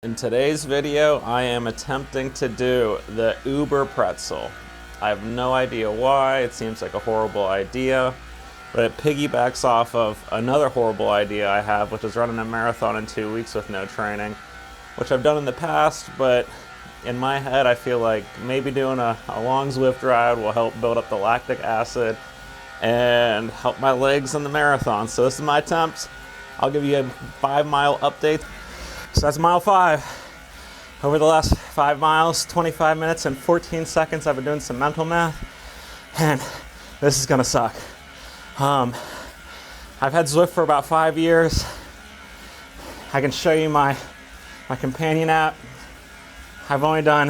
In today's video, I am attempting to do the Uber Pretzel. I have no idea why. It seems like a horrible idea, but it piggybacks off of another horrible idea I have, which is running a marathon in 2 weeks with no training, which I've done in the past, but in my head, I feel like maybe doing a long Zwift ride will help build up the lactic acid and help my legs in the marathon. So this is my attempt. I'll give you a 5-mile update. So that's mile 5. Over the last 5 miles, 25 minutes and 14 seconds, I've been doing some mental math, and this is gonna suck. I've had Zwift for about 5 years. I can show you my companion app. I've only done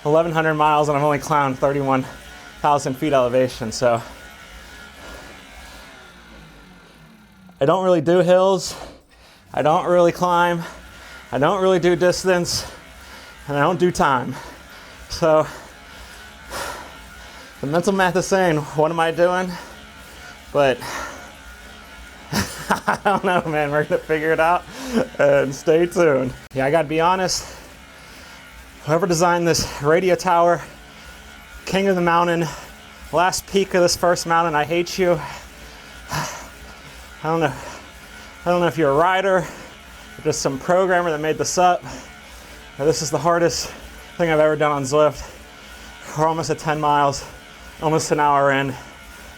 1,100 miles and I've only climbed 31,000 feet elevation, so I don't really do hills. I don't really climb. I don't really do distance, and I don't do time. So the mental math is saying, what am I doing? But I don't know, man. We're gonna figure it out, and stay tuned. Yeah, I gotta be honest. Whoever designed this radio tower, king of the mountain, last peak of this first mountain, I hate you. I don't know if you're a rider, or just some programmer that made this up. This is the hardest thing I've ever done on Zwift. We're almost at 10 miles, almost an hour in.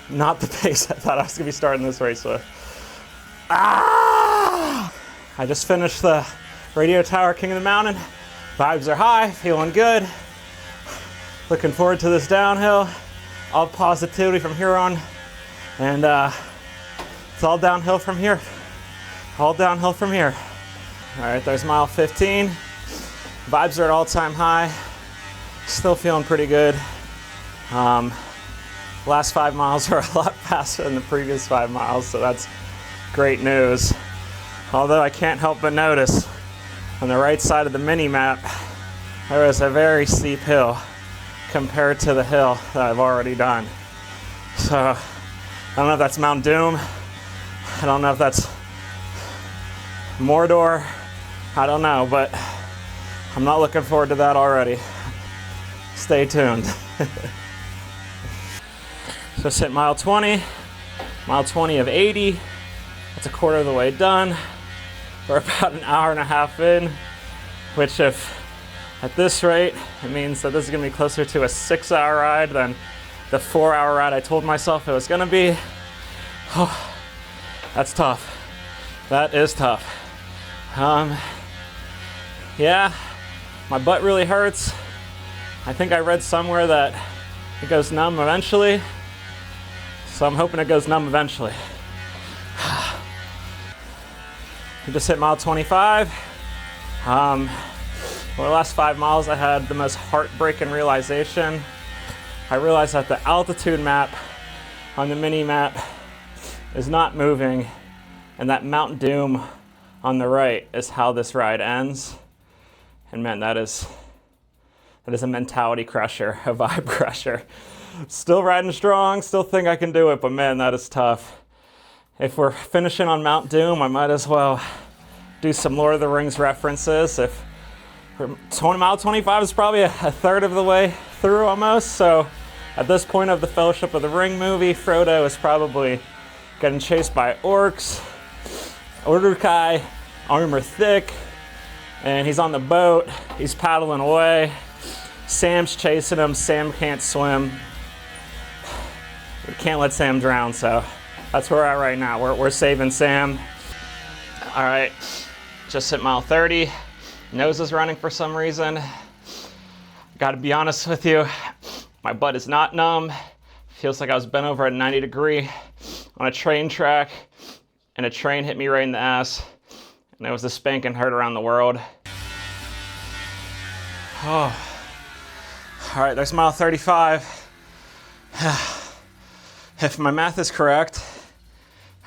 Not the pace I thought I was gonna be starting this race with. I just finished the radio tower, king of the mountain. Vibes are high, feeling good. Looking forward to this downhill. All positivity from here on. And it's all downhill from here. All downhill from here. All right, there's mile 15. Vibes are at all-time high. Still feeling pretty good. Last 5 miles are a lot faster than the previous 5 miles, so that's great news. Although I can't help but notice on the right side of the mini map, there is a very steep hill compared to the hill that I've already done. So I don't know if that's Mount Doom. I don't know if that's Mordor. I don't know, but I'm not looking forward to that already. Stay tuned. So let's hit mile 20. Mile 20 of 80. That's a quarter of the way done. We're about an hour and a half in, which if at this rate, it means that this is gonna be closer to a 6-hour ride than the 4-hour ride I told myself it was gonna be. Oh, that's tough. That is tough. Yeah, my butt really hurts. I think I read somewhere that it goes numb eventually. So I'm hoping it goes numb eventually. We just hit mile 25. For the last 5 miles, I had the most heartbreaking realization. I realized that the altitude map on the mini map is not moving, and that Mount Doom on the right is how this ride ends. And man, that is a mentality crusher, a vibe crusher. Still riding strong, still think I can do it, but man, that is tough. If we're finishing on Mount Doom, I might as well do some Lord of the Rings references. If mile 25 is probably a third of the way through almost, so at this point of the Fellowship of the Ring movie, Frodo is probably getting chased by orcs, Uruk-hai, armor thick, and he's on the boat, he's paddling away. Sam's chasing him, Sam can't swim. We can't let Sam drown, so that's where we're at right now. We're saving Sam. All right, just hit mile 30. Nose is running for some reason. Gotta be honest with you, my butt is not numb. Feels like I was bent over at 90 degree on a train track, and a train hit me right in the ass, and it was the spanking hurt around the world. Oh. All right, there's mile 35. If my math is correct,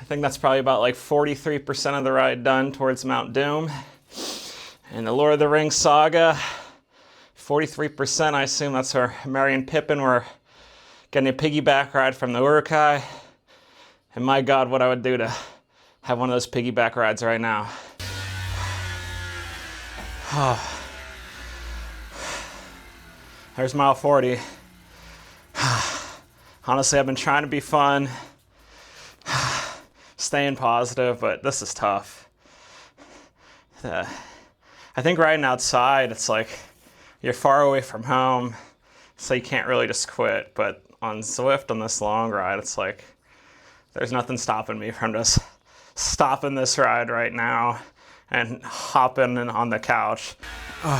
I think that's probably about like 43% of the ride done towards Mount Doom. And the Lord of the Rings saga, 43%, I assume that's where Merry and Pippin were getting a piggyback ride from the Uruk-hai. And my God, what I would do to have one of those piggyback rides right now. There's mile 40. Honestly, I've been trying to be fun, staying positive, but this is tough. I think riding outside, it's like you're far away from home, so you can't really just quit. But on Zwift, on this long ride, it's like there's nothing stopping me from just stopping this ride right now and hopping in on the couch. All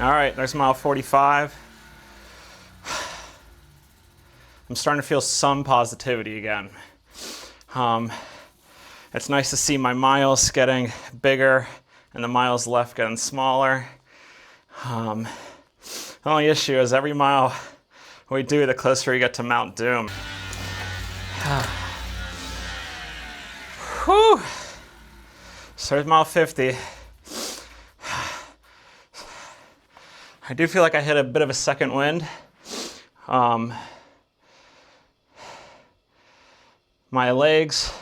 right, there's mile 45. I'm starting to feel some positivity again. It's nice to see my miles getting bigger and the miles left getting smaller. The only issue is every mile we do, the closer we get to Mount Doom. Whew. So there's mile 50. I do feel like I hit a bit of a second wind. My legs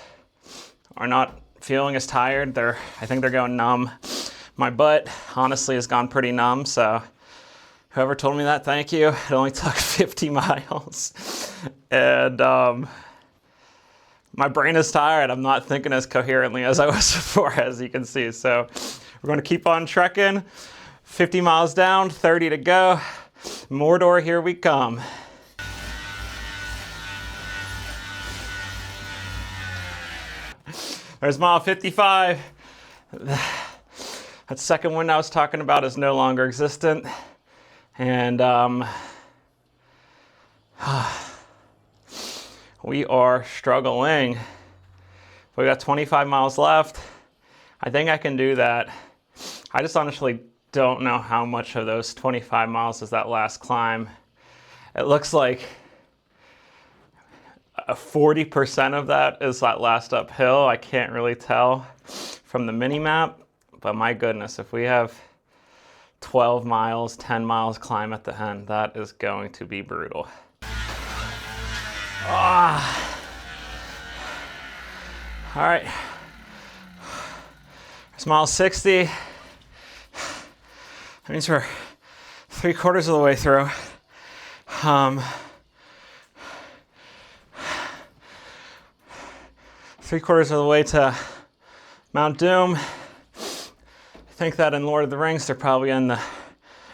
are not feeling as tired. I think they're going numb. My butt, honestly, has gone pretty numb. So whoever told me that, thank you. It only took 50 miles. And my brain is tired. I'm not thinking as coherently as I was before, as you can see. So we're going to keep on trekking. 50 miles down, 30 to go. Mordor, here we come. There's mile 55. That second wind I was talking about is no longer existent. And we are struggling. We got 25 miles left. I think I can do that. I just honestly don't know how much of those 25 miles is that last climb. It looks like 40% of that is that last uphill. I can't really tell from the mini map, but my goodness, if we have 12 miles, 10 miles climb at the end, that is going to be brutal. All right, it's mile 60. That means we're 3/4 of the way through. 3/4 of the way to Mount Doom. I think that in Lord of the Rings, they're probably in the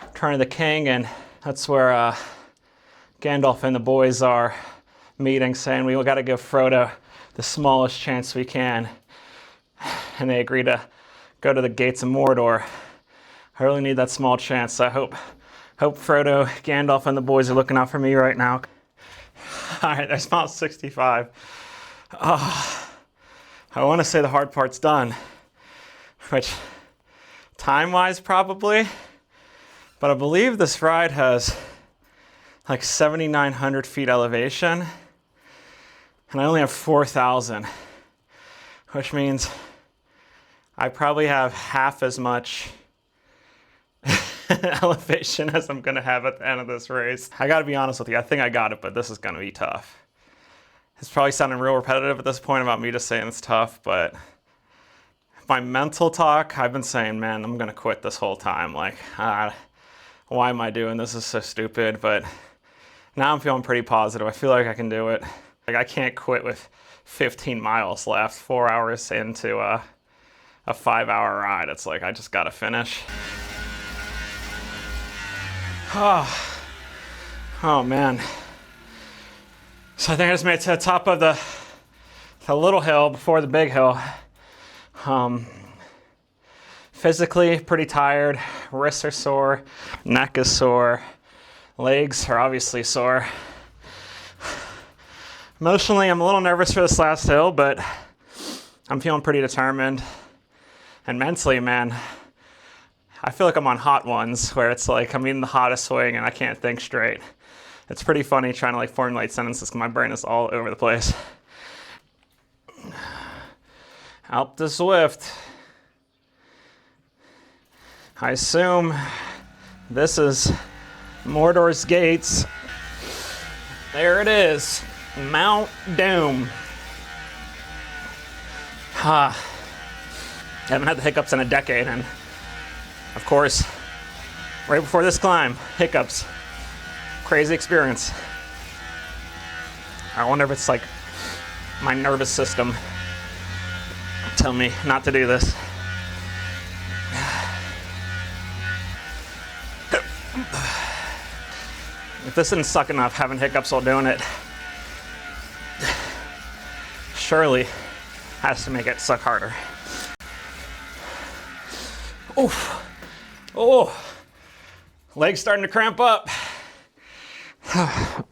Return of the King, and that's where Gandalf and the boys are meeting, saying we got to give Frodo the smallest chance we can. And they agree to go to the gates of Mordor. I really need that small chance. I hope Frodo, Gandalf, and the boys are looking out for me right now. All right, there's mile 65. I want to say the hard part's done, which time-wise probably, but I believe this ride has like 7,900 feet elevation, and I only have 4,000, which means I probably have half as much elevation as I'm gonna have at the end of this race. I gotta be honest with you, I think I got it, but this is gonna be tough. It's probably sounding real repetitive at this point about me just saying it's tough, but my mental talk, I've been saying, man, I'm gonna quit this whole time. Like, why am I doing this? This is so stupid. But now I'm feeling pretty positive. I feel like I can do it. Like, I can't quit with 15 miles left, 4 hours into a 5-hour ride. It's like, I just gotta finish. Oh man. So I think I just made it to the top of the little hill before the big hill. Physically pretty tired. Wrists are sore. Neck is sore. Legs are obviously sore. Emotionally, I'm a little nervous for this last hill, but I'm feeling pretty determined. And mentally, man, I feel like I'm on hot ones where it's like I'm in the hottest swing and I can't think straight. It's pretty funny trying to like formulate sentences because my brain is all over the place. Out to Zwift. I assume this is Mordor's gates. There it is, Mount Doom. Haven't had the hiccups in a decade, and Of course, right before this climb, hiccups. Crazy experience. I wonder if it's like my nervous system telling me not to do this. If this didn't suck enough, having hiccups while doing it, surely has to make it suck harder. Oof. Oh, legs starting to cramp up. I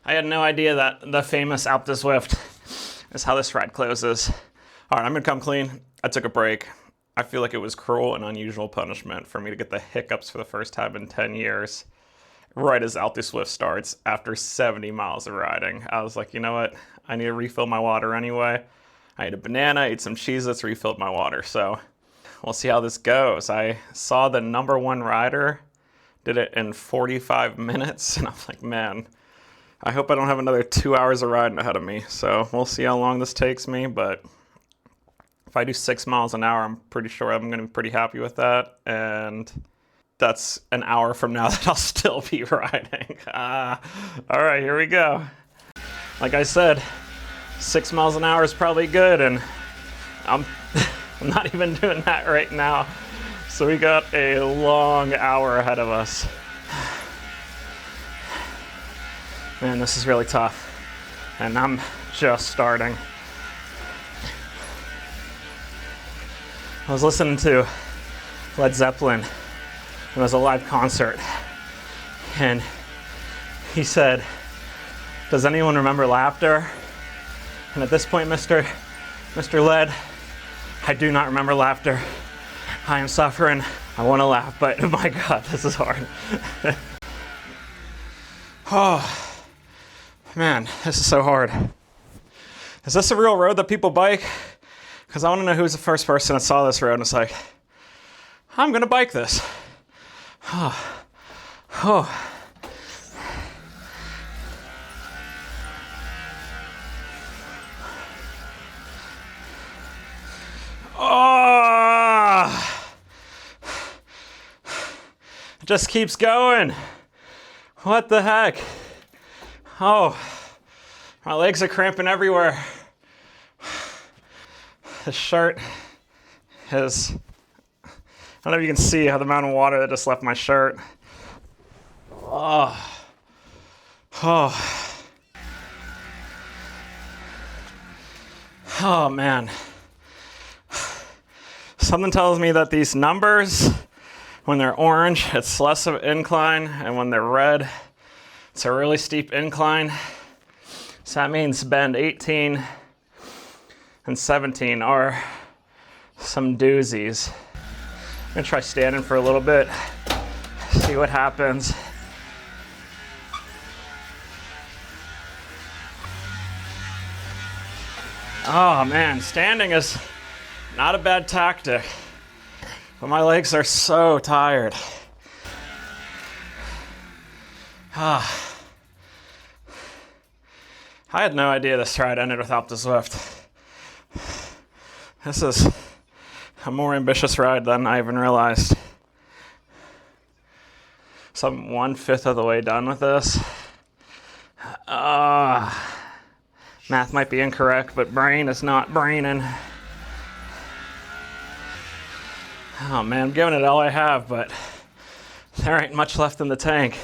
had no idea that the famous Alpe Zwift is how this ride closes. All right, I'm gonna come clean. I took a break. I feel like it was cruel and unusual punishment for me to get the hiccups for the first time in 10 years, right as Alpe Zwift starts after 70 miles of riding. I was like, you know what? I need to refill my water anyway. I ate a banana, ate some Cheez-Its, refilled my water. So we'll see how this goes. I saw the number one rider did it in 45 minutes, and I'm like, man, I hope I don't have another 2 hours of riding ahead of me. So we'll see how long this takes me, but if I do 6 miles an hour, I'm pretty sure I'm gonna be pretty happy with that. And that's an hour from now that I'll still be riding. All right, here we go. Like I said, 6 miles an hour is probably good, and I'm not even doing that right now. So we got a long hour ahead of us. Man, this is really tough, and I'm just starting. I was listening to Led Zeppelin. It was a live concert, and he said, "Does anyone remember laughter?" And at this point, Mr. Led, I do not remember laughter. I am suffering. I want to laugh, but my God, this is hard. Oh, man, this is so hard. Is this a real road that people bike? Because I want to know who's the first person that saw this road and it's like, I'm going to bike this. Oh. Oh. Oh. It just keeps going. What the heck? Oh, my legs are cramping everywhere. The shirt is, I don't know if you can see how the amount of water that just left my shirt. Oh. Oh. Oh man. Something tells me that these numbers, when they're orange, it's less of an incline, and when they're red, it's a really steep incline. So that means bend 18 and 17 are some doozies. I'm gonna try standing for a little bit, see what happens. Oh man, standing is not a bad tactic, but my legs are so tired. Ah. I had no idea this ride ended with Alpe Zwift. This is a more ambitious ride than I even realized. So I'm 1/5 of the way done with this. Math might be incorrect, but brain is not braining. Oh man, I'm giving it all I have, but there ain't much left in the tank.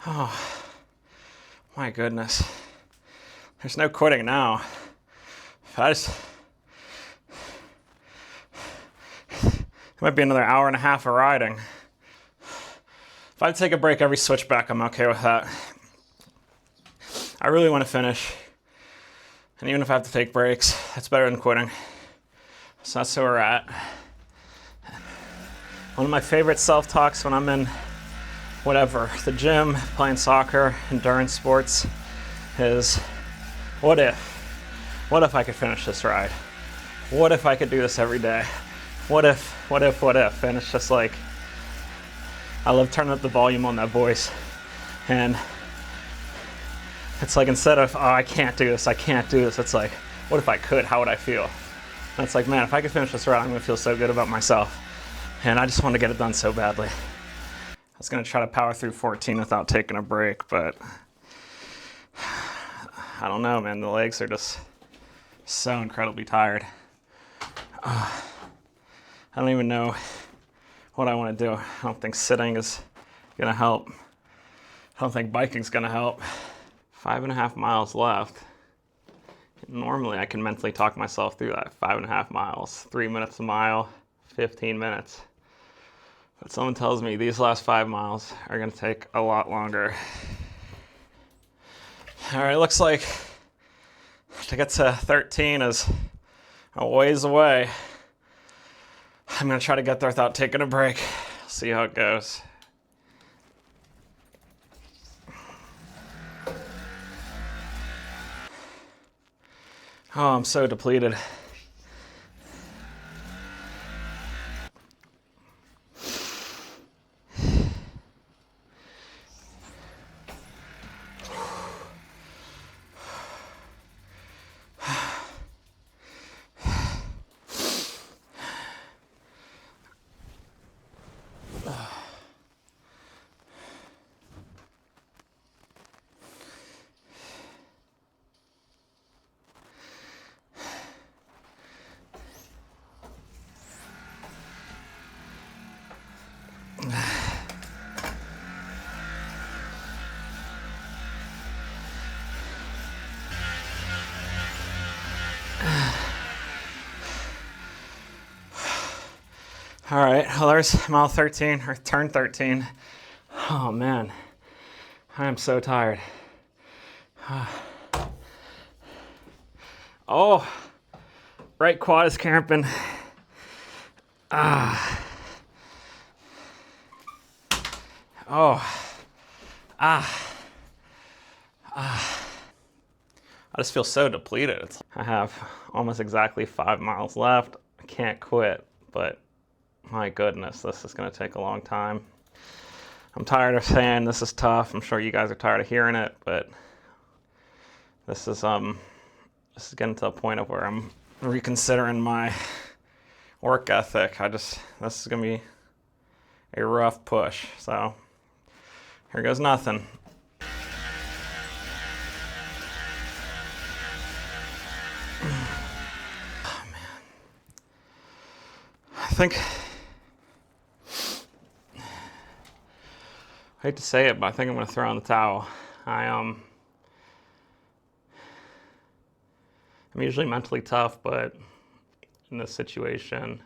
Oh, my goodness. There's no quitting now. It might be another hour and a half of riding. If I take a break every switchback, I'm okay with that. I really want to finish. And even if I have to take breaks, that's better than quitting. So that's where we're at. One of my favorite self-talks when I'm in whatever, the gym, playing soccer, endurance sports, is what if? What if I could finish this ride? What if I could do this every day? What if? And it's just like, I love turning up the volume on that voice. And it's like, instead of, oh, I can't do this, it's like, what if I could? How would I feel? And it's like, man, if I could finish this route, I'm gonna feel so good about myself. And I just want to get it done so badly. I was gonna try to power through 14 without taking a break, but I don't know, man. The legs are just so incredibly tired. I don't even know what I want to do. I don't think sitting is gonna help. I don't think biking's gonna help. 5.5 miles left. Normally I can mentally talk myself through that. 5.5 miles, 3 minutes a mile, 15 minutes. But someone tells me these last 5 miles are gonna take a lot longer. All right, looks like to get to 13 is a ways away. I'm gonna try to get there without taking a break. See how it goes. Oh, I'm so depleted. All right, well, there's mile 13, or turn 13. Oh man, I am so tired. Oh, right quad is cramping. Oh. I just feel so depleted. I have almost exactly 5 miles left. I can't quit, but my goodness, this is gonna take a long time. I'm tired of saying this is tough. I'm sure you guys are tired of hearing it, but this is getting to a point of where I'm reconsidering my work ethic. This is gonna be a rough push. So here goes nothing. Oh man. I think, I hate to say it, but I think I'm gonna throw in the towel. I'm usually mentally tough, but in this situation,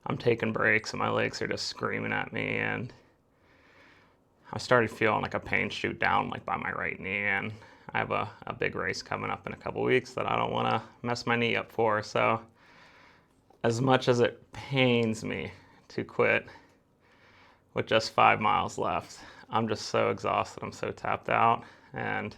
I'm taking breaks and my legs are just screaming at me, and I started feeling like a pain shoot down like by my right knee, and I have a big race coming up in a couple weeks that I don't want to mess my knee up for. So as much as it pains me to quit with just 5 miles left, I'm just so exhausted. I'm so tapped out, and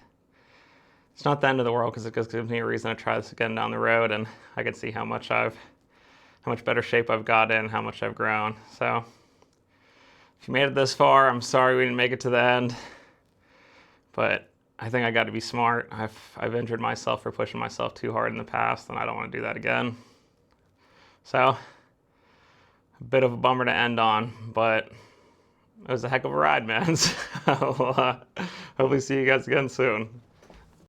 it's not the end of the world because it gives me a reason to try this again down the road, and I can see how much better shape I've got in, how much I've grown. So if you made it this far, I'm sorry we didn't make it to the end, but I think I got to be smart. I've injured myself for pushing myself too hard in the past, and I don't want to do that again. So a bit of a bummer to end on, but it was a heck of a ride, man. So hopefully see you guys again soon.